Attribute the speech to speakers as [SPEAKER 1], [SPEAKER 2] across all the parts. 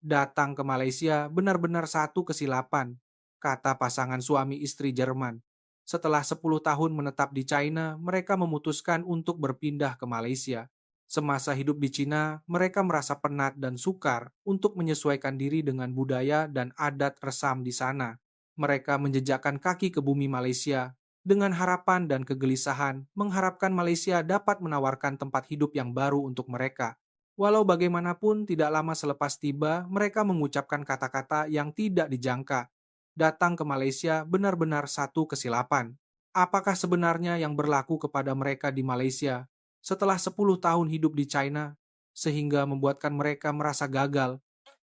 [SPEAKER 1] Datang ke Malaysia benar-benar satu kesilapan, kata pasangan suami istri Jerman. Setelah 10 tahun menetap di China, mereka memutuskan untuk berpindah ke Malaysia. Semasa hidup di Cina, mereka merasa penat dan sukar untuk menyesuaikan diri dengan budaya dan adat resam di sana. Mereka menjejakkan kaki ke bumi Malaysia dengan harapan dan kegelisahan, mengharapkan Malaysia dapat menawarkan tempat hidup yang baru untuk mereka. Walau bagaimanapun, tidak lama selepas tiba, mereka mengucapkan kata-kata yang tidak dijangka. Datang ke Malaysia benar-benar satu kesilapan. Apakah sebenarnya yang berlaku kepada mereka di Malaysia setelah 10 tahun hidup di China, sehingga membuatkan mereka merasa gagal?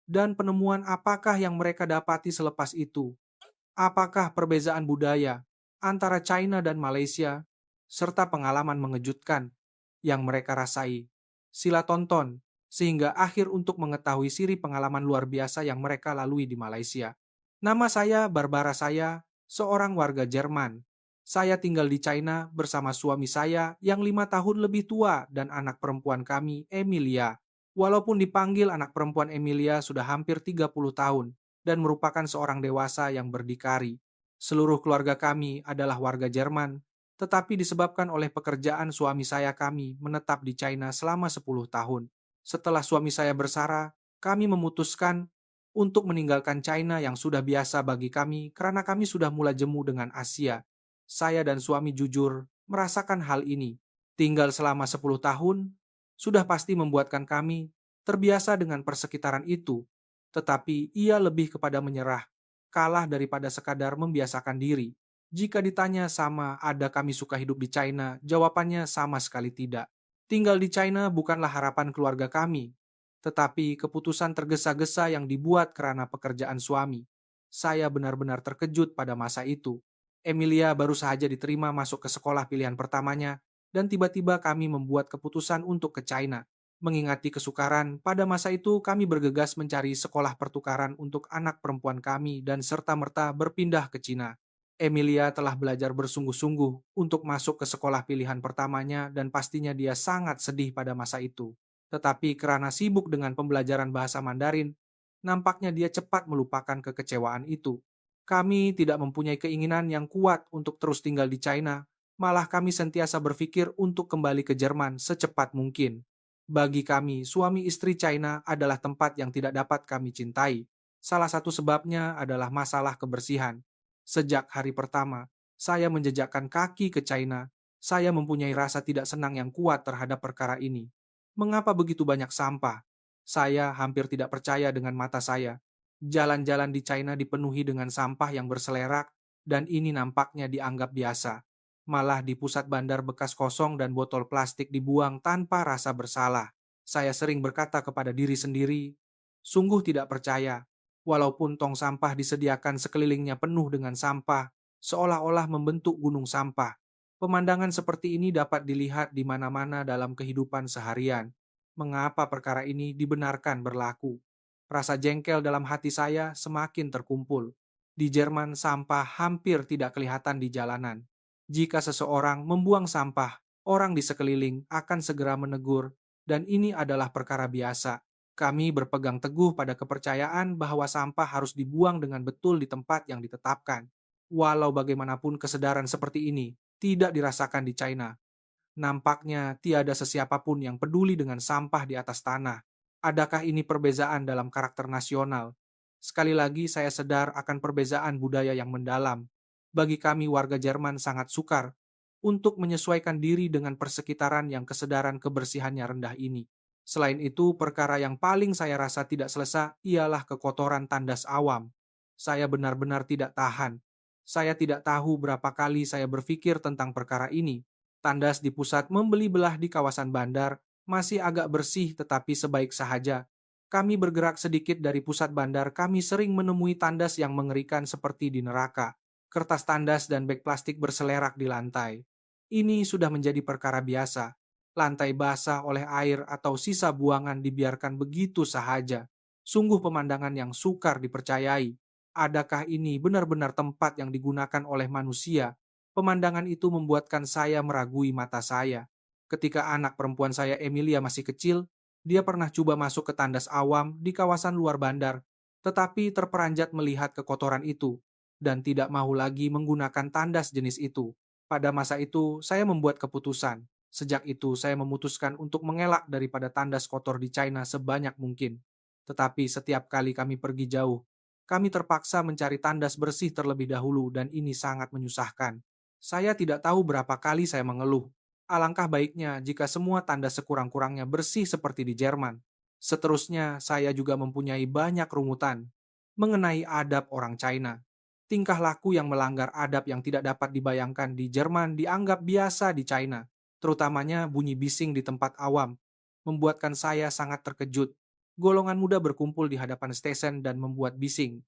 [SPEAKER 1] Dan penemuan apakah yang mereka dapati selepas itu? Apakah perbezaan budaya antara China dan Malaysia, serta pengalaman mengejutkan yang mereka rasai? Sila tonton, sehingga akhir untuk mengetahui siri pengalaman luar biasa yang mereka lalui di Malaysia. Nama saya Barbara saya, seorang warga Jerman. Saya tinggal di China bersama suami saya yang 5 tahun lebih tua dan anak perempuan kami, Emilia. Walaupun dipanggil anak perempuan Emilia sudah hampir 30 tahun dan merupakan seorang dewasa yang berdikari. Seluruh keluarga kami adalah warga Jerman, tetapi disebabkan oleh pekerjaan suami saya kami menetap di China selama 10 tahun. Setelah suami saya bersara, kami memutuskan untuk meninggalkan China yang sudah biasa bagi kami karena kami sudah mulai jemu dengan Asia. Saya dan suami jujur merasakan hal ini. Tinggal selama 10 tahun sudah pasti membuatkan kami terbiasa dengan persekitaran itu, tetapi ia lebih kepada menyerah, kalah daripada sekadar membiasakan diri. Jika ditanya sama ada kami suka hidup di China, jawabannya sama sekali tidak. Tinggal di China bukanlah harapan keluarga kami, tetapi keputusan tergesa-gesa yang dibuat karena pekerjaan suami. Saya benar-benar terkejut pada masa itu. Emilia baru saja diterima masuk ke sekolah pilihan pertamanya, dan tiba-tiba kami membuat keputusan untuk ke China. Mengingati kesukaran, pada masa itu kami bergegas mencari sekolah pertukaran untuk anak perempuan kami dan serta-merta berpindah ke Cina. Emilia telah belajar bersungguh-sungguh untuk masuk ke sekolah pilihan pertamanya dan pastinya dia sangat sedih pada masa itu. Tetapi karena sibuk dengan pembelajaran bahasa Mandarin, nampaknya dia cepat melupakan kekecewaan itu. Kami tidak mempunyai keinginan yang kuat untuk terus tinggal di China, malah kami sentiasa berpikir untuk kembali ke Jerman secepat mungkin. Bagi kami, suami istri China adalah tempat yang tidak dapat kami cintai. Salah satu sebabnya adalah masalah kebersihan. Sejak hari pertama, saya menjejakkan kaki ke China, saya mempunyai rasa tidak senang yang kuat terhadap perkara ini. Mengapa begitu banyak sampah? Saya hampir tidak percaya dengan mata saya. Jalan-jalan di China dipenuhi dengan sampah yang berselerak, dan ini nampaknya dianggap biasa. Malah di pusat bandar bekas kosong dan botol plastik dibuang tanpa rasa bersalah. Saya sering berkata kepada diri sendiri, sungguh tidak percaya. Walaupun tong sampah disediakan sekelilingnya penuh dengan sampah, seolah-olah membentuk gunung sampah. Pemandangan seperti ini dapat dilihat di mana-mana dalam kehidupan seharian. Mengapa perkara ini dibenarkan berlaku? Rasa jengkel dalam hati saya semakin terkumpul. Di Jerman, sampah hampir tidak kelihatan di jalanan. Jika seseorang membuang sampah, orang di sekeliling akan segera menegur, dan ini adalah perkara biasa. Kami berpegang teguh pada kepercayaan bahwa sampah harus dibuang dengan betul di tempat yang ditetapkan. Walau bagaimanapun kesedaran seperti ini tidak dirasakan di China. Nampaknya tiada sesiapapun yang peduli dengan sampah di atas tanah. Adakah ini perbezaan dalam karakter nasional? Sekali lagi saya sadar akan perbezaan budaya yang mendalam. Bagi kami warga Jerman sangat sukar untuk menyesuaikan diri dengan persekitaran yang kesadaran kebersihannya rendah ini. Selain itu, perkara yang paling saya rasa tidak selesai ialah kekotoran tandas awam. Saya benar-benar tidak tahan. Saya tidak tahu berapa kali saya berpikir tentang perkara ini. Tandas di pusat membeli belah di kawasan bandar masih agak bersih tetapi sebaik sahaja. Kami bergerak sedikit dari pusat bandar, kami sering menemui tandas yang mengerikan seperti di neraka. Kertas tandas dan beg plastik berselerak di lantai. Ini sudah menjadi perkara biasa. Lantai basah oleh air atau sisa buangan dibiarkan begitu sahaja. Sungguh pemandangan yang sukar dipercayai. Adakah ini benar-benar tempat yang digunakan oleh manusia? Pemandangan itu membuatkan saya meragui mata saya. Ketika anak perempuan saya Emilia masih kecil, Dia pernah coba masuk ke tandas awam di kawasan luar bandar, tetapi terperanjat melihat kekotoran itu dan tidak mau lagi menggunakan tandas jenis itu. Pada masa itu, saya membuat keputusan. Sejak itu, saya memutuskan untuk mengelak daripada tandas kotor di China sebanyak mungkin. Tetapi setiap kali kami pergi jauh, kami terpaksa mencari tandas bersih terlebih dahulu dan ini sangat menyusahkan. Saya tidak tahu berapa kali saya mengeluh. Alangkah baiknya jika semua tandas sekurang-kurangnya bersih seperti di Jerman. Seterusnya, saya juga mempunyai banyak rungutan mengenai adab orang China. Tingkah laku yang melanggar adab yang tidak dapat dibayangkan di Jerman dianggap biasa di China, terutamanya bunyi bising di tempat awam, membuatkan saya sangat terkejut. Golongan muda berkumpul di hadapan stesen dan membuat bising.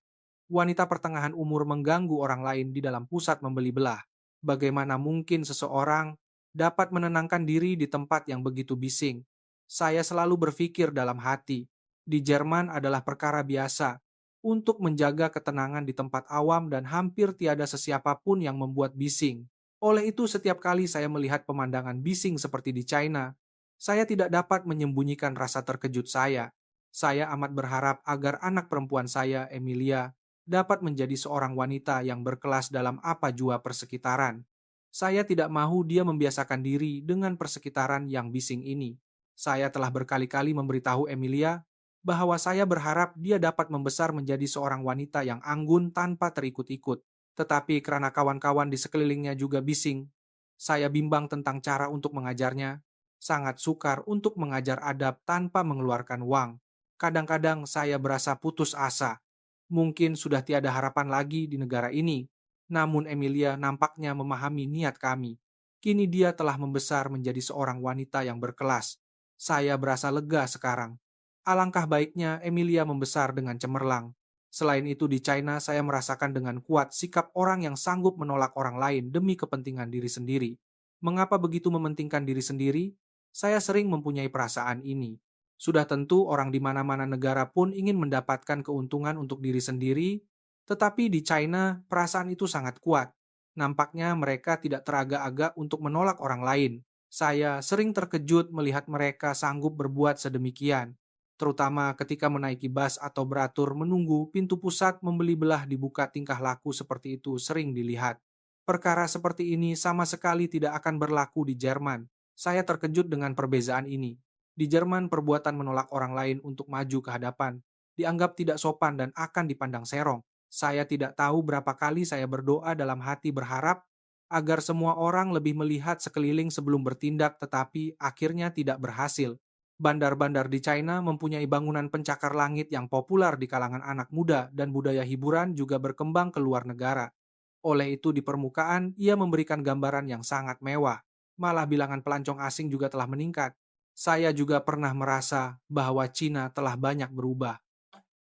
[SPEAKER 1] Wanita pertengahan umur mengganggu orang lain di dalam pusat membeli belah. Bagaimana mungkin seseorang dapat menenangkan diri di tempat yang begitu bising? Saya selalu berpikir dalam hati, di Jerman adalah perkara biasa untuk menjaga ketenangan di tempat awam dan hampir tiada sesiapa pun yang membuat bising. Oleh itu, setiap kali saya melihat pemandangan bising seperti di China, saya tidak dapat menyembunyikan rasa terkejut saya. Saya amat berharap agar anak perempuan saya, Emilia, dapat menjadi seorang wanita yang berkelas dalam apa jua persekitaran. Saya tidak mahu dia membiasakan diri dengan persekitaran yang bising ini. Saya telah berkali-kali memberitahu Emilia bahwa saya berharap dia dapat membesar menjadi seorang wanita yang anggun tanpa terikut-ikut. Tetapi karena kawan-kawan di sekelilingnya juga bising, saya bimbang tentang cara untuk mengajarnya. Sangat sukar untuk mengajar adab tanpa mengeluarkan uang. Kadang-kadang saya berasa putus asa. Mungkin sudah tiada harapan lagi di negara ini. Namun Emilia nampaknya memahami niat kami. Kini dia telah membesar menjadi seorang wanita yang berkelas. Saya berasa lega sekarang. Alangkah baiknya Emilia membesar dengan cemerlang. Selain itu di China saya merasakan dengan kuat sikap orang yang sanggup menolak orang lain demi kepentingan diri sendiri. Mengapa begitu mementingkan diri sendiri? Saya sering mempunyai perasaan ini. Sudah tentu orang di mana-mana negara pun ingin mendapatkan keuntungan untuk diri sendiri, tetapi di China perasaan itu sangat kuat. Nampaknya mereka tidak teragak-agak untuk menolak orang lain. Saya sering terkejut melihat mereka sanggup berbuat sedemikian, terutama ketika menaiki bus atau beratur menunggu pintu pusat membeli belah dibuka. Tingkah laku seperti itu sering dilihat. Perkara seperti ini sama sekali tidak akan berlaku di Jerman. Saya terkejut dengan perbezaan ini. Di Jerman, perbuatan menolak orang lain untuk maju ke hadapan dianggap tidak sopan dan akan dipandang serong. Saya tidak tahu berapa kali saya berdoa dalam hati berharap agar semua orang lebih melihat sekeliling sebelum bertindak, tetapi akhirnya tidak berhasil. Bandar-bandar di China mempunyai bangunan pencakar langit yang populer di kalangan anak muda dan budaya hiburan juga berkembang ke luar negara. Oleh itu di permukaan, ia memberikan gambaran yang sangat mewah. Malah bilangan pelancong asing juga telah meningkat. Saya juga pernah merasa bahwa Cina telah banyak berubah.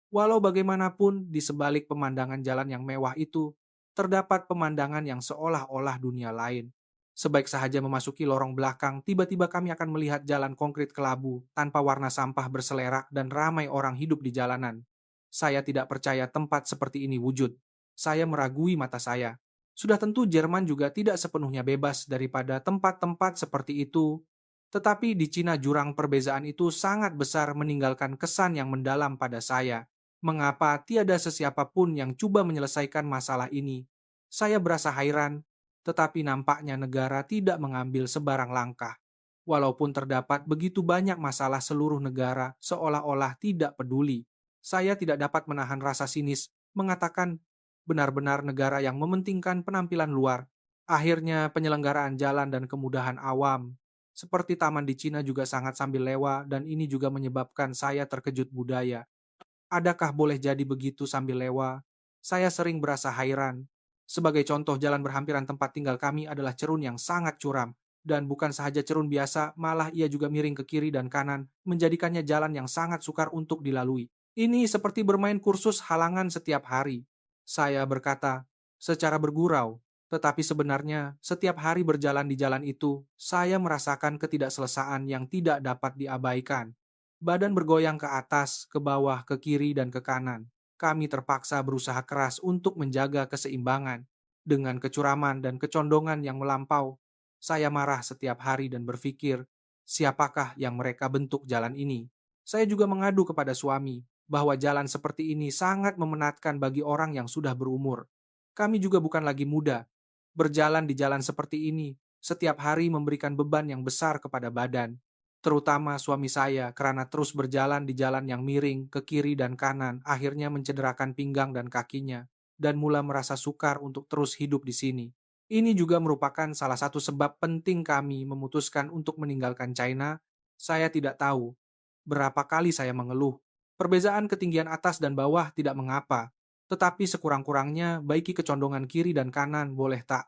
[SPEAKER 1] Walau bagaimanapun, di sebalik pemandangan jalan yang mewah itu, terdapat pemandangan yang seolah-olah dunia lain. Sebaik sahaja memasuki lorong belakang, tiba-tiba kami akan melihat jalan konkrit kelabu, tanpa warna sampah berselerak dan ramai orang hidup di jalanan. Saya tidak percaya tempat seperti ini wujud. Saya meragui mata saya. Sudah tentu Jerman juga tidak sepenuhnya bebas daripada tempat-tempat seperti itu. Tetapi di Cina jurang perbezaan itu sangat besar meninggalkan kesan yang mendalam pada saya. Mengapa tiada sesiapa pun yang coba menyelesaikan masalah ini? Saya berasa hairan, tetapi nampaknya negara tidak mengambil sebarang langkah. Walaupun terdapat begitu banyak masalah, seluruh negara seolah-olah tidak peduli. Saya tidak dapat menahan rasa sinis, mengatakan benar-benar negara yang mementingkan penampilan luar. Akhirnya penyelenggaraan jalan dan kemudahan awam seperti taman di Cina juga sangat sambil lewa, dan ini juga menyebabkan saya terkejut budaya. Adakah boleh jadi begitu sambil lewa? Saya sering berasa hairan. Sebagai contoh, jalan berhampiran tempat tinggal kami adalah cerun yang sangat curam. Dan bukan sahaja cerun biasa, malah ia juga miring ke kiri dan kanan, menjadikannya jalan yang sangat sukar untuk dilalui. Ini seperti bermain kursus halangan setiap hari. Saya berkata, secara bergurau, tetapi sebenarnya setiap hari berjalan di jalan itu, saya merasakan ketidakselesaan yang tidak dapat diabaikan. Badan bergoyang ke atas, ke bawah, ke kiri, dan ke kanan. Kami terpaksa berusaha keras untuk menjaga keseimbangan. Dengan kecuraman dan kecondongan yang melampau, saya marah setiap hari dan berpikir, siapakah yang mereka bentuk jalan ini? Saya juga mengadu kepada suami bahwa jalan seperti ini sangat memenatkan bagi orang yang sudah berumur. Kami juga bukan lagi muda. Berjalan di jalan seperti ini setiap hari memberikan beban yang besar kepada badan. Terutama suami saya karena terus berjalan di jalan yang miring ke kiri dan kanan, akhirnya mencederakan pinggang dan kakinya, dan mulai merasa sukar untuk terus hidup di sini. Ini juga merupakan salah satu sebab penting kami memutuskan untuk meninggalkan China. Saya tidak tahu berapa kali saya mengeluh. Perbezaan ketinggian atas dan bawah tidak mengapa, tetapi sekurang-kurangnya baiki kecondongan kiri dan kanan boleh tak?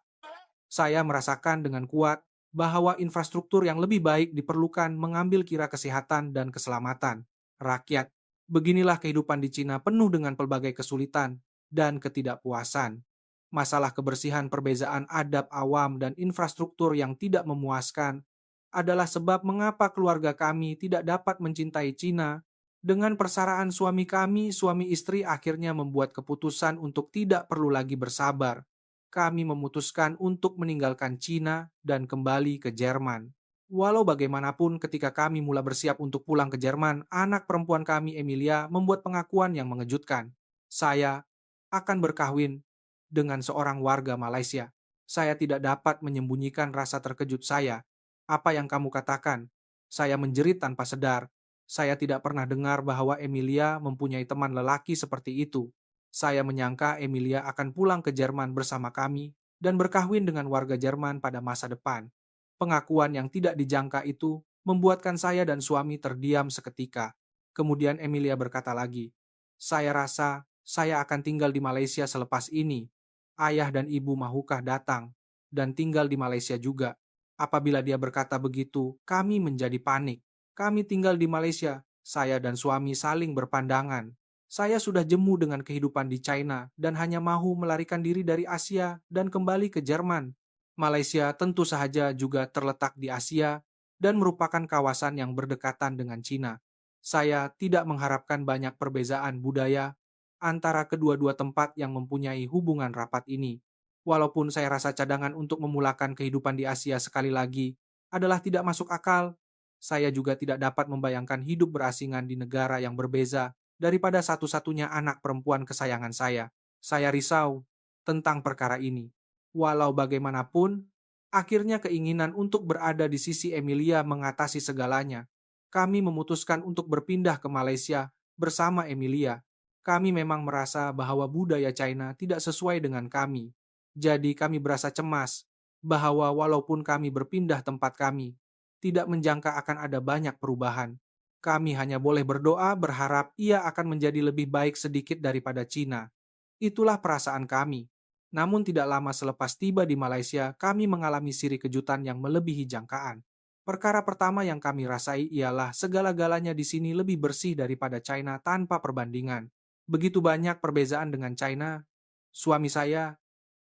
[SPEAKER 1] Saya merasakan dengan kuat bahwa infrastruktur yang lebih baik diperlukan mengambil kira kesehatan dan keselamatan rakyat. Beginilah kehidupan di Cina penuh dengan pelbagai kesulitan dan ketidakpuasan. Masalah kebersihan, perbezaan adab awam, dan infrastruktur yang tidak memuaskan adalah sebab mengapa keluarga kami tidak dapat mencintai Cina. Dengan persaraan suami kami, suami istri akhirnya membuat keputusan untuk tidak perlu lagi bersabar. Kami memutuskan untuk meninggalkan Cina dan kembali ke Jerman. Walau bagaimanapun, ketika kami mulai bersiap untuk pulang ke Jerman, anak perempuan kami, Emilia, membuat pengakuan yang mengejutkan. Saya akan berkahwin dengan seorang warga Malaysia. Saya tidak dapat menyembunyikan rasa terkejut saya. Apa yang kamu katakan? Saya menjerit tanpa sadar. Saya tidak pernah dengar bahwa Emilia mempunyai teman lelaki seperti itu. Saya menyangka Emilia akan pulang ke Jerman bersama kami dan berkahwin dengan warga Jerman pada masa depan. Pengakuan yang tidak dijangka itu membuatkan saya dan suami terdiam seketika. Kemudian Emilia berkata lagi, "Saya rasa saya akan tinggal di Malaysia selepas ini. Ayah dan ibu mahukah datang dan tinggal di Malaysia juga?" Apabila dia berkata begitu, kami menjadi panik. Kami tinggal di Malaysia, saya dan suami saling berpandangan. Saya sudah jemu dengan kehidupan di China dan hanya mahu melarikan diri dari Asia dan kembali ke Jerman. Malaysia tentu saja juga terletak di Asia dan merupakan kawasan yang berdekatan dengan Cina. Saya tidak mengharapkan banyak perbedaan budaya antara kedua-dua tempat yang mempunyai hubungan rapat ini. Walaupun saya rasa cadangan untuk memulakan kehidupan di Asia sekali lagi adalah tidak masuk akal, saya juga tidak dapat membayangkan hidup berasingan di negara yang berbeza daripada satu-satunya anak perempuan kesayangan saya. Saya risau tentang perkara ini. Walau bagaimanapun, akhirnya keinginan untuk berada di sisi Emilia mengatasi segalanya. Kami memutuskan untuk berpindah ke Malaysia bersama Emilia. Kami memang merasa bahwa budaya China tidak sesuai dengan kami. Jadi kami berasa cemas bahwa walaupun kami berpindah tempat kami, tidak menjangka akan ada banyak perubahan. Kami hanya boleh berdoa berharap ia akan menjadi lebih baik sedikit daripada Cina. Itulah perasaan kami. Namun tidak lama selepas tiba di Malaysia, kami mengalami siri kejutan yang melebihi jangkaan. Perkara pertama yang kami rasai ialah segala-galanya di sini lebih bersih daripada China tanpa perbandingan. Begitu banyak perbezaan dengan China. Suami saya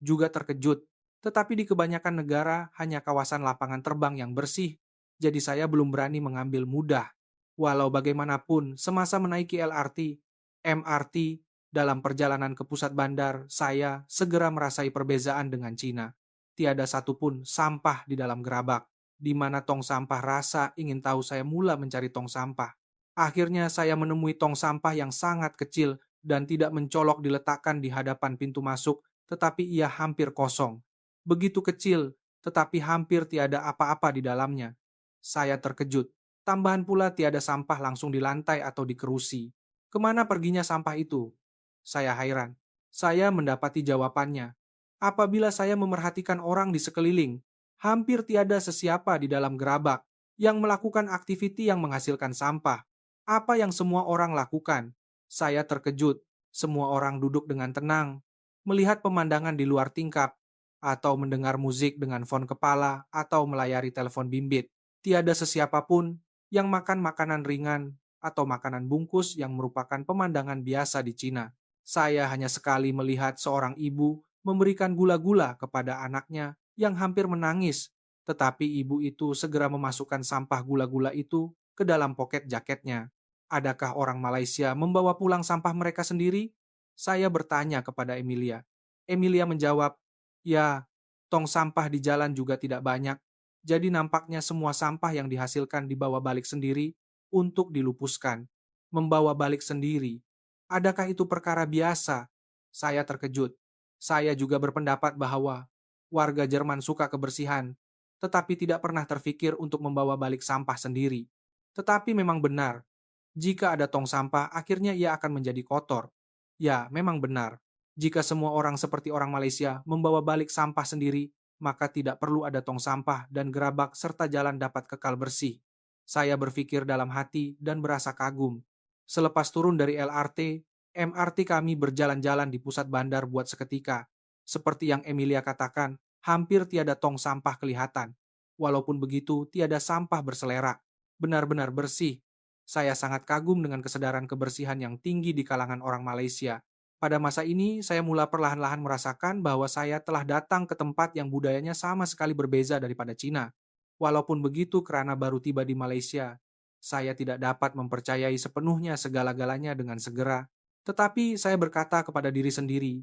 [SPEAKER 1] juga terkejut, tetapi di kebanyakan negara hanya kawasan lapangan terbang yang bersih, jadi saya belum berani mengambil mudah. Walau bagaimanapun, semasa menaiki LRT, MRT, dalam perjalanan ke pusat bandar, saya segera merasai perbezaan dengan Cina. Tiada satupun sampah di dalam gerabak. Di mana tong sampah rasa ingin tahu saya mula mencari tong sampah. Akhirnya saya menemui tong sampah yang sangat kecil dan tidak mencolok diletakkan di hadapan pintu masuk, tetapi ia hampir kosong. Begitu kecil, tetapi hampir tiada apa-apa di dalamnya. Saya terkejut. Tambahan pula tiada sampah langsung di lantai atau di kerusi. Kemana perginya sampah itu? Saya heran. Saya mendapati jawabannya. Apabila saya memerhatikan orang di sekeliling, hampir tiada sesiapa di dalam gerabak yang melakukan aktiviti yang menghasilkan sampah. Apa yang semua orang lakukan? Saya terkejut. Semua orang duduk dengan tenang, melihat pemandangan di luar tingkap, atau mendengar musik dengan fon kepala, atau melayari telepon bimbit. Tiada sesiapapun yang makan makanan ringan atau makanan bungkus yang merupakan pemandangan biasa di Cina. Saya hanya sekali melihat seorang ibu memberikan gula-gula kepada anaknya yang hampir menangis, tetapi ibu itu segera memasukkan sampah gula-gula itu ke dalam poket jaketnya. Adakah orang Malaysia membawa pulang sampah mereka sendiri? Saya bertanya kepada Emilia. Emilia menjawab, "Ya, tong sampah di jalan juga tidak banyak. Jadi nampaknya semua sampah yang dihasilkan dibawa balik sendiri untuk dilupuskan, membawa balik sendiri. Adakah itu perkara biasa? Saya terkejut. Saya juga berpendapat bahwa warga Jerman suka kebersihan, tetapi tidak pernah terfikir untuk membawa balik sampah sendiri. Tetapi memang benar, jika ada tong sampah, akhirnya ia akan menjadi kotor. Ya, memang benar. Jika semua orang seperti orang Malaysia membawa balik sampah sendiri, maka tidak perlu ada tong sampah dan gerabak serta jalan dapat kekal bersih. Saya berpikir dalam hati dan berasa kagum. Selepas turun dari LRT, MRT kami berjalan-jalan di pusat bandar buat seketika. Seperti yang Emilia katakan, hampir tiada tong sampah kelihatan. Walaupun begitu, tiada sampah berselera. Benar-benar bersih. Saya sangat kagum dengan kesadaran kebersihan yang tinggi di kalangan orang Malaysia. Pada masa ini, saya mulai perlahan-lahan merasakan bahwa saya telah datang ke tempat yang budayanya sama sekali berbeza daripada Cina. Walaupun begitu, karena baru tiba di Malaysia, saya tidak dapat mempercayai sepenuhnya segala-galanya dengan segera. Tetapi saya berkata kepada diri sendiri,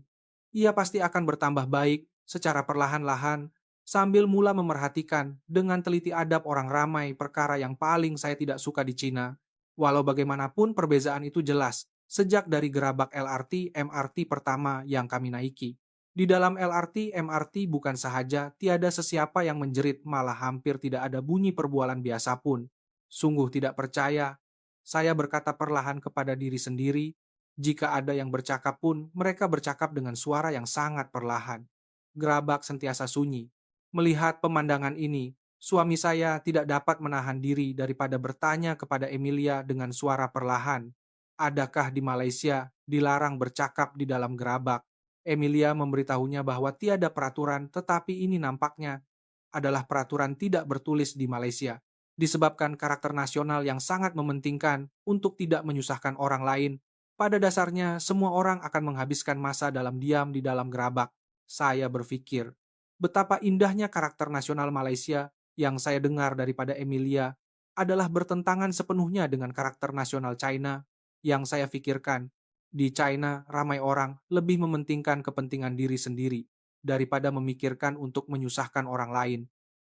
[SPEAKER 1] ia pasti akan bertambah baik secara perlahan-lahan sambil mula memerhatikan dengan teliti adab orang ramai perkara yang paling saya tidak suka di Cina. Walau bagaimanapun perbezaan itu jelas, sejak dari gerabak LRT, MRT pertama yang kami naiki. Di dalam LRT, MRT bukan sahaja tiada sesiapa yang menjerit, malah hampir tidak ada bunyi perbualan biasa pun. Sungguh tidak percaya. Saya berkata perlahan kepada diri sendiri, jika ada yang bercakap pun, mereka bercakap dengan suara yang sangat perlahan. Gerabak sentiasa sunyi. Melihat pemandangan ini, suami saya tidak dapat menahan diri daripada bertanya kepada Emilia dengan suara perlahan, adakah di Malaysia dilarang bercakap di dalam gerabak? Emilia memberitahunya bahwa tiada peraturan, tetapi ini nampaknya adalah peraturan tidak bertulis di Malaysia, disebabkan karakter nasional yang sangat mementingkan untuk tidak menyusahkan orang lain. Pada dasarnya, semua orang akan menghabiskan masa dalam diam di dalam gerabak. Saya berpikir, betapa indahnya karakter nasional Malaysia yang saya dengar daripada Emilia adalah bertentangan sepenuhnya dengan karakter nasional China yang saya pikirkan. Di China, ramai orang lebih mementingkan kepentingan diri sendiri daripada memikirkan untuk menyusahkan orang lain.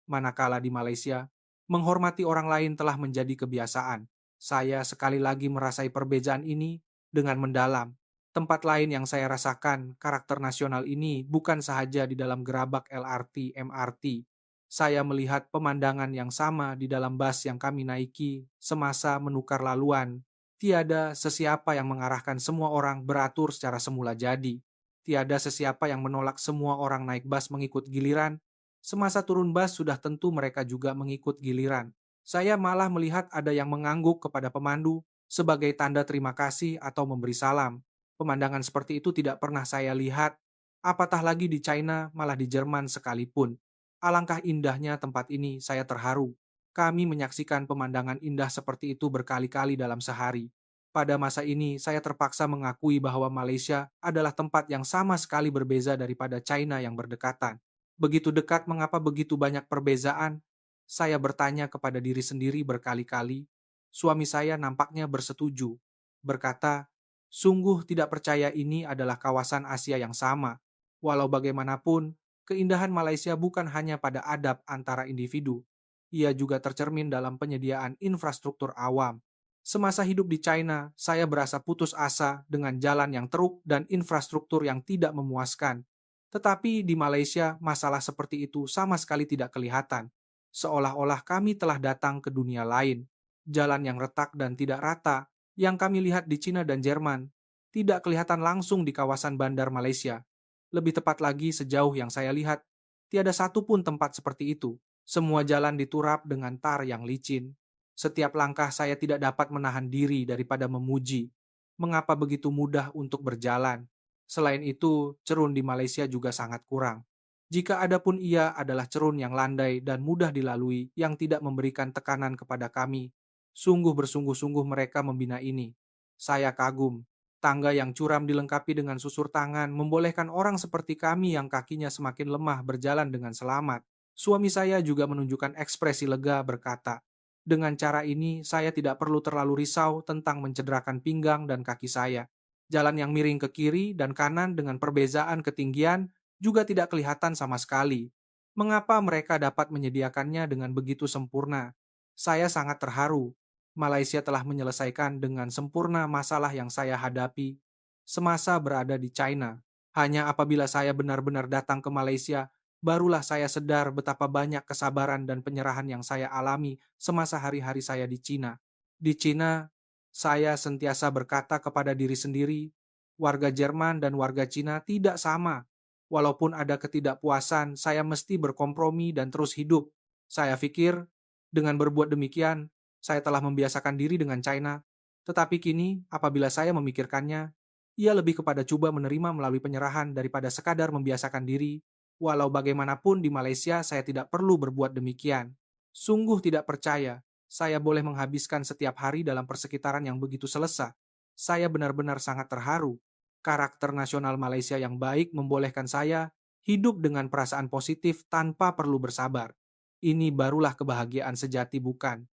[SPEAKER 1] Manakala di Malaysia, menghormati orang lain telah menjadi kebiasaan. Saya sekali lagi merasai perbedaan ini dengan mendalam. Tempat lain yang saya rasakan karakter nasional ini bukan sahaja di dalam gerabak LRT, MRT. Saya melihat pemandangan yang sama di dalam bus yang kami naiki semasa menukar laluan. Tiada sesiapa yang mengarahkan semua orang beratur secara semula jadi. Tiada sesiapa yang menolak semua orang naik bus mengikut giliran. Semasa turun bus sudah tentu mereka juga mengikut giliran. Saya malah melihat ada yang mengangguk kepada pemandu sebagai tanda terima kasih atau memberi salam. Pemandangan seperti itu tidak pernah saya lihat, apatah lagi di China, malah di Jerman sekalipun. Alangkah indahnya tempat ini, saya terharu. Kami menyaksikan pemandangan indah seperti itu berkali-kali dalam sehari. Pada masa ini, saya terpaksa mengakui bahwa Malaysia adalah tempat yang sama sekali berbeza daripada China yang berdekatan. Begitu dekat, mengapa begitu banyak perbezaan? Saya bertanya kepada diri sendiri berkali-kali. Suami saya nampaknya bersetuju. Berkata, sungguh tidak percaya ini adalah kawasan Asia yang sama. Walau bagaimanapun, keindahan Malaysia bukan hanya pada adab antara individu. Ia juga tercermin dalam penyediaan infrastruktur awam. Semasa hidup di China, saya berasa putus asa dengan jalan yang teruk dan infrastruktur yang tidak memuaskan. Tetapi di Malaysia, masalah seperti itu sama sekali tidak kelihatan. Seolah-olah kami telah datang ke dunia lain. Jalan yang retak dan tidak rata, yang kami lihat di Cina dan Jerman, tidak kelihatan langsung di kawasan bandar Malaysia. Lebih tepat lagi, sejauh yang saya lihat, tiada satu pun tempat seperti itu. Semua jalan diturap dengan tar yang licin. Setiap langkah saya tidak dapat menahan diri daripada memuji. Mengapa begitu mudah untuk berjalan? Selain itu, cerun di Malaysia juga sangat kurang. Jika ada pun ia adalah cerun yang landai dan mudah dilalui yang tidak memberikan tekanan kepada kami. Sungguh bersungguh-sungguh mereka membina ini. Saya kagum. Tangga yang curam dilengkapi dengan susur tangan membolehkan orang seperti kami yang kakinya semakin lemah berjalan dengan selamat. Suami saya juga menunjukkan ekspresi lega berkata, dengan cara ini saya tidak perlu terlalu risau tentang mencederakan pinggang dan kaki saya. Jalan yang miring ke kiri dan kanan dengan perbezaan ketinggian juga tidak kelihatan sama sekali. Mengapa mereka dapat menyediakannya dengan begitu sempurna? Saya sangat terharu. Malaysia telah menyelesaikan dengan sempurna masalah yang saya hadapi semasa berada di China. Hanya apabila saya benar-benar datang ke Malaysia, barulah saya sadar betapa banyak kesabaran dan penyerahan yang saya alami semasa hari-hari saya di Cina. Di Cina, saya sentiasa berkata kepada diri sendiri, warga Jerman dan warga Cina tidak sama. Walaupun ada ketidakpuasan, saya mesti berkompromi dan terus hidup. Saya pikir, dengan berbuat demikian, saya telah membiasakan diri dengan China. Tetapi kini, apabila saya memikirkannya, ia lebih kepada coba menerima melalui penyerahan daripada sekadar membiasakan diri. Walau bagaimanapun di Malaysia saya tidak perlu berbuat demikian. Sungguh tidak percaya, saya boleh menghabiskan setiap hari dalam persekitaran yang begitu selesa. Saya benar-benar sangat terharu. Karakter nasional Malaysia yang baik membolehkan saya hidup dengan perasaan positif tanpa perlu bersabar. Ini barulah kebahagiaan sejati, bukan?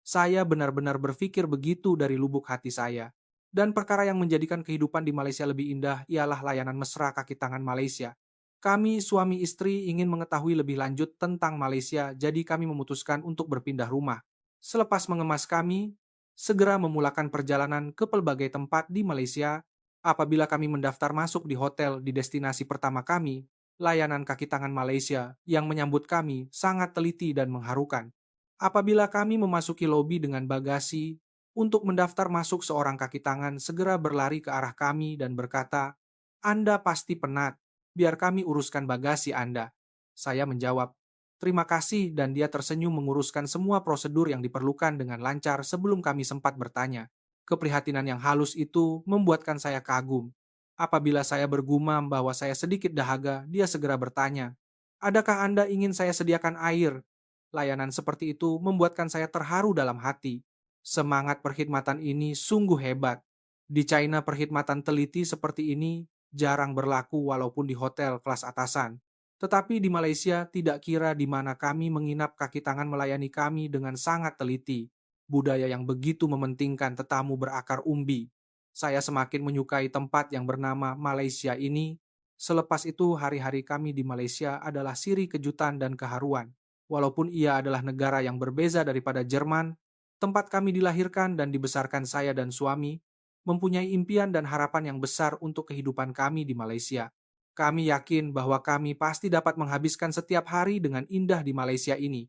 [SPEAKER 1] Saya benar-benar berpikir begitu dari lubuk hati saya. Dan perkara yang menjadikan kehidupan di Malaysia lebih indah ialah layanan mesra kaki tangan Malaysia. Kami suami istri ingin mengetahui lebih lanjut tentang Malaysia, jadi kami memutuskan untuk berpindah rumah. Selepas mengemas kami, segera memulakan perjalanan ke pelbagai tempat di Malaysia. Apabila kami mendaftar masuk di hotel di destinasi pertama kami, layanan kaki tangan Malaysia yang menyambut kami sangat teliti dan mengharukan. Apabila kami memasuki lobi dengan bagasi, untuk mendaftar masuk seorang kaki tangan segera berlari ke arah kami dan berkata, "Anda pasti penat, biar kami uruskan bagasi Anda." Saya menjawab, "Terima kasih," dan dia tersenyum menguruskan semua prosedur yang diperlukan dengan lancar sebelum kami sempat bertanya. Keprihatinan yang halus itu membuatkan saya kagum. Apabila saya bergumam bahwa saya sedikit dahaga, dia segera bertanya, "Adakah Anda ingin saya sediakan air?" Layanan seperti itu membuatkan saya terharu dalam hati. Semangat perkhidmatan ini sungguh hebat. Di China perkhidmatan teliti seperti ini jarang berlaku walaupun di hotel kelas atasan. Tetapi di Malaysia tidak kira di mana kami menginap kaki tangan melayani kami dengan sangat teliti. Budaya yang begitu mementingkan tetamu berakar umbi. Saya semakin menyukai tempat yang bernama Malaysia ini. Selepas itu hari-hari kami di Malaysia adalah siri kejutan dan keharuan. Walaupun ia adalah negara yang berbeza daripada Jerman, tempat kami dilahirkan dan dibesarkan saya dan suami, mempunyai impian dan harapan yang besar untuk kehidupan kami di Malaysia. Kami yakin bahwa kami pasti dapat menghabiskan setiap hari dengan indah di Malaysia ini.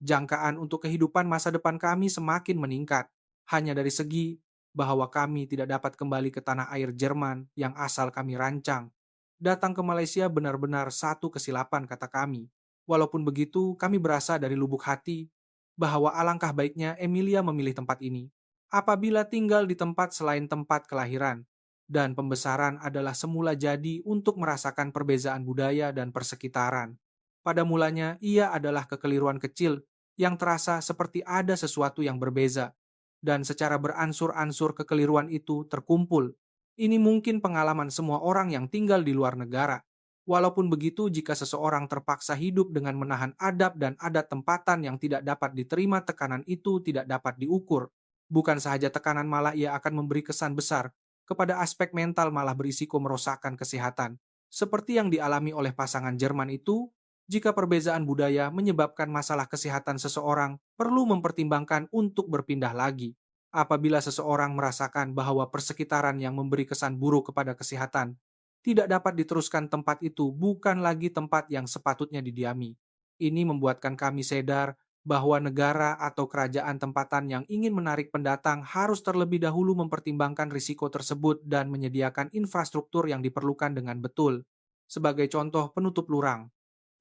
[SPEAKER 1] Jangkaan untuk kehidupan masa depan kami semakin meningkat, hanya dari segi bahwa kami tidak dapat kembali ke tanah air Jerman yang asal kami rancang. Datang ke Malaysia benar-benar satu kesilapan, kata kami. Walaupun begitu, kami berasa dari lubuk hati bahwa alangkah baiknya Emilia memilih tempat ini. Apabila tinggal di tempat selain tempat kelahiran, dan pembesaran adalah semula jadi untuk merasakan perbezaan budaya dan persekitaran. Pada mulanya, ia adalah kekeliruan kecil yang terasa seperti ada sesuatu yang berbeza, dan secara beransur-ansur kekeliruan itu terkumpul. Ini mungkin pengalaman semua orang yang tinggal di luar negara. Walaupun begitu, jika seseorang terpaksa hidup dengan menahan adab dan adat tempatan yang tidak dapat diterima, tekanan itu tidak dapat diukur. Bukan sahaja tekanan, malah ia akan memberi kesan besar kepada aspek mental, malah berisiko merosakkan kesehatan. Seperti yang dialami oleh pasangan Jerman itu, jika perbezaan budaya menyebabkan masalah kesehatan seseorang, perlu mempertimbangkan untuk berpindah lagi. Apabila seseorang merasakan bahwa persekitaran yang memberi kesan buruk kepada kesehatan tidak dapat diteruskan, tempat itu bukan lagi tempat yang sepatutnya didiami. Ini membuatkan kami sadar bahwa negara atau kerajaan tempatan yang ingin menarik pendatang harus terlebih dahulu mempertimbangkan risiko tersebut dan menyediakan infrastruktur yang diperlukan dengan betul. Sebagai contoh, penutup lurang.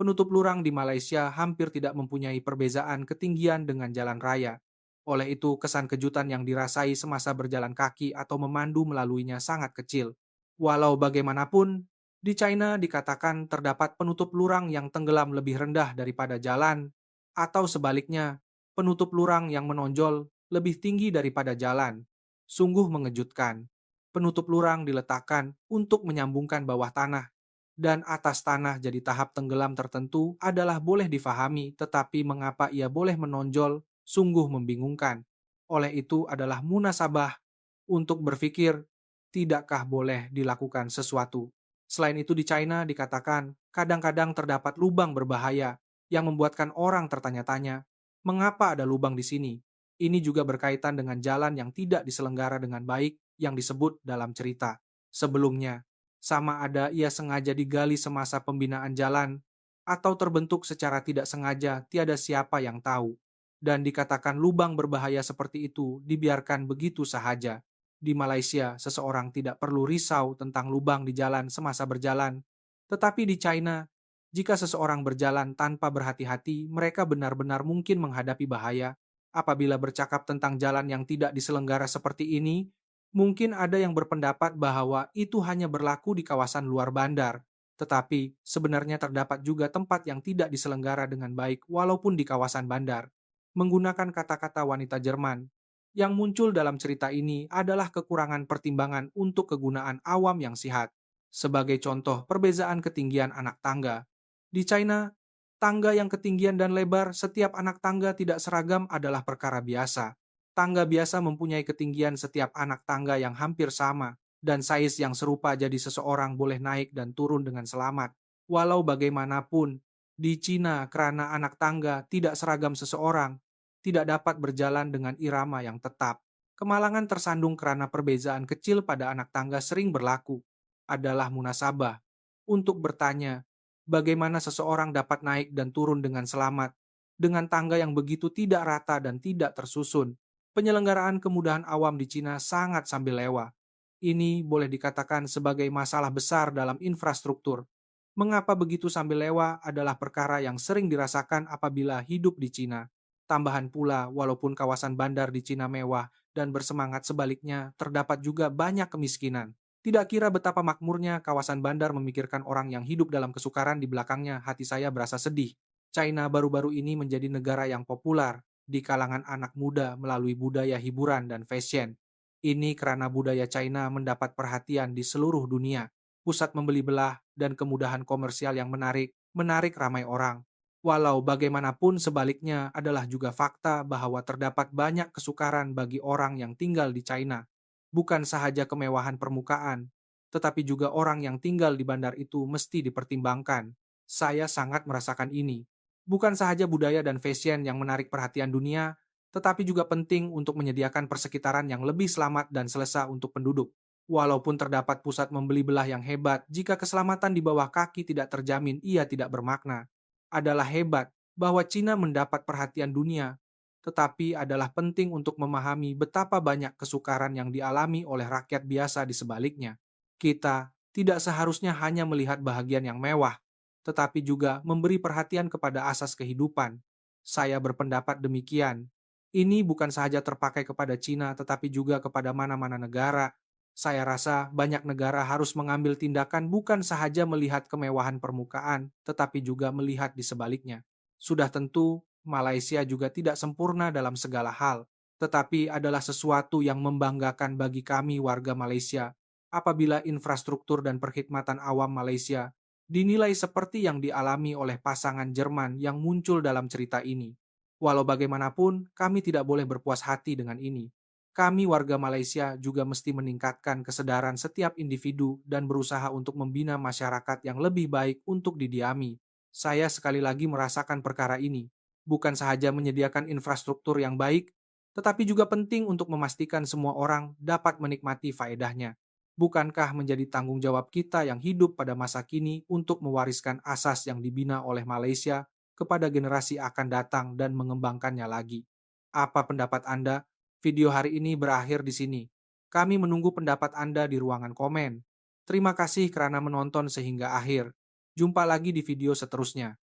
[SPEAKER 1] Penutup lurang di Malaysia hampir tidak mempunyai perbezaan ketinggian dengan jalan raya. Oleh itu, kesan kejutan yang dirasai semasa berjalan kaki atau memandu melaluinya sangat kecil. Walau bagaimanapun, di China dikatakan terdapat penutup lurang yang tenggelam lebih rendah daripada jalan, atau sebaliknya, penutup lurang yang menonjol lebih tinggi daripada jalan. Sungguh mengejutkan. Penutup lurang diletakkan untuk menyambungkan bawah tanah dan atas tanah, jadi tahap tenggelam tertentu adalah boleh difahami, tetapi mengapa ia boleh menonjol sungguh membingungkan. Oleh itu adalah munasabah untuk berpikir, tidakkah boleh dilakukan sesuatu. Selain itu di China dikatakan, kadang-kadang terdapat lubang berbahaya yang membuatkan orang tertanya-tanya, mengapa ada lubang di sini? Ini juga berkaitan dengan jalan yang tidak diselenggara dengan baik yang disebut dalam cerita sebelumnya. Sama ada ia sengaja digali semasa pembinaan jalan atau terbentuk secara tidak sengaja, tiada siapa yang tahu. Dan dikatakan lubang berbahaya seperti itu dibiarkan begitu sahaja. Di Malaysia, seseorang tidak perlu risau tentang lubang di jalan semasa berjalan. Tetapi di China, jika seseorang berjalan tanpa berhati-hati, mereka benar-benar mungkin menghadapi bahaya. Apabila bercakap tentang jalan yang tidak diselenggara seperti ini, mungkin ada yang berpendapat bahwa itu hanya berlaku di kawasan luar bandar. Tetapi sebenarnya terdapat juga tempat yang tidak diselenggara dengan baik walaupun di kawasan bandar. Menggunakan kata-kata wanita Jerman, yang muncul dalam cerita ini adalah kekurangan pertimbangan untuk kegunaan awam yang sehat. Sebagai contoh, perbezaan ketinggian anak tangga. Di China, tangga yang ketinggian dan lebar setiap anak tangga tidak seragam adalah perkara biasa. Tangga biasa mempunyai ketinggian setiap anak tangga yang hampir sama, dan sais yang serupa jadi seseorang boleh naik dan turun dengan selamat. Walau bagaimanapun, di Cina kerana anak tangga tidak seragam seseorang, tidak dapat berjalan dengan irama yang tetap. Kemalangan tersandung kerana perbezaan kecil pada anak tangga sering berlaku. Adalah munasabah. Untuk bertanya, bagaimana seseorang dapat naik dan turun dengan selamat, dengan tangga yang begitu tidak rata dan tidak tersusun. Penyelenggaraan kemudahan awam di Cina sangat sambil lewa. Ini boleh dikatakan sebagai masalah besar dalam infrastruktur. Mengapa begitu sambil lewa adalah perkara yang sering dirasakan apabila hidup di Cina. Tambahan pula, walaupun kawasan bandar di Cina mewah dan bersemangat, sebaliknya terdapat juga banyak kemiskinan. Tidak kira betapa makmurnya kawasan bandar memikirkan orang yang hidup dalam kesukaran di belakangnya, hati saya berasa sedih. China baru-baru ini menjadi negara yang populer di kalangan anak muda melalui budaya hiburan dan fashion. Ini karena budaya China mendapat perhatian di seluruh dunia. Pusat membeli belah dan kemudahan komersial yang menarik ramai orang. Walau bagaimanapun sebaliknya adalah juga fakta bahwa terdapat banyak kesukaran bagi orang yang tinggal di China. Bukan sahaja kemewahan permukaan, tetapi juga orang yang tinggal di bandar itu mesti dipertimbangkan. Saya sangat merasakan ini. Bukan sahaja budaya dan fashion yang menarik perhatian dunia, tetapi juga penting untuk menyediakan persekitaran yang lebih selamat dan selesa untuk penduduk. Walaupun terdapat pusat membeli belah yang hebat, jika keselamatan di bawah kaki tidak terjamin, ia tidak bermakna. Adalah hebat bahwa Cina mendapat perhatian dunia, tetapi adalah penting untuk memahami betapa banyak kesukaran yang dialami oleh rakyat biasa di sebaliknya. Kita tidak seharusnya hanya melihat bahagian yang mewah, tetapi juga memberi perhatian kepada asas kehidupan. Saya berpendapat demikian. Ini bukan sahaja terpakai kepada Cina, tetapi juga kepada mana-mana negara. Saya rasa banyak negara harus mengambil tindakan bukan sahaja melihat kemewahan permukaan, tetapi juga melihat di sebaliknya. Sudah tentu, Malaysia juga tidak sempurna dalam segala hal, tetapi adalah sesuatu yang membanggakan bagi kami warga Malaysia apabila infrastruktur dan perkhidmatan awam Malaysia dinilai seperti yang dialami oleh pasangan Jerman yang muncul dalam cerita ini. Walau bagaimanapun, kami tidak boleh berpuas hati dengan ini. Kami warga Malaysia juga mesti meningkatkan kesadaran setiap individu dan berusaha untuk membina masyarakat yang lebih baik untuk didiami. Saya sekali lagi merasakan perkara ini. Bukan sahaja menyediakan infrastruktur yang baik, tetapi juga penting untuk memastikan semua orang dapat menikmati faedahnya. Bukankah menjadi tanggung jawab kita yang hidup pada masa kini untuk mewariskan asas yang dibina oleh Malaysia kepada generasi akan datang dan mengembangkannya lagi? Apa pendapat Anda? Video hari ini berakhir di sini. Kami menunggu pendapat Anda di ruangan komen. Terima kasih karena menonton sehingga akhir. Jumpa lagi di video seterusnya.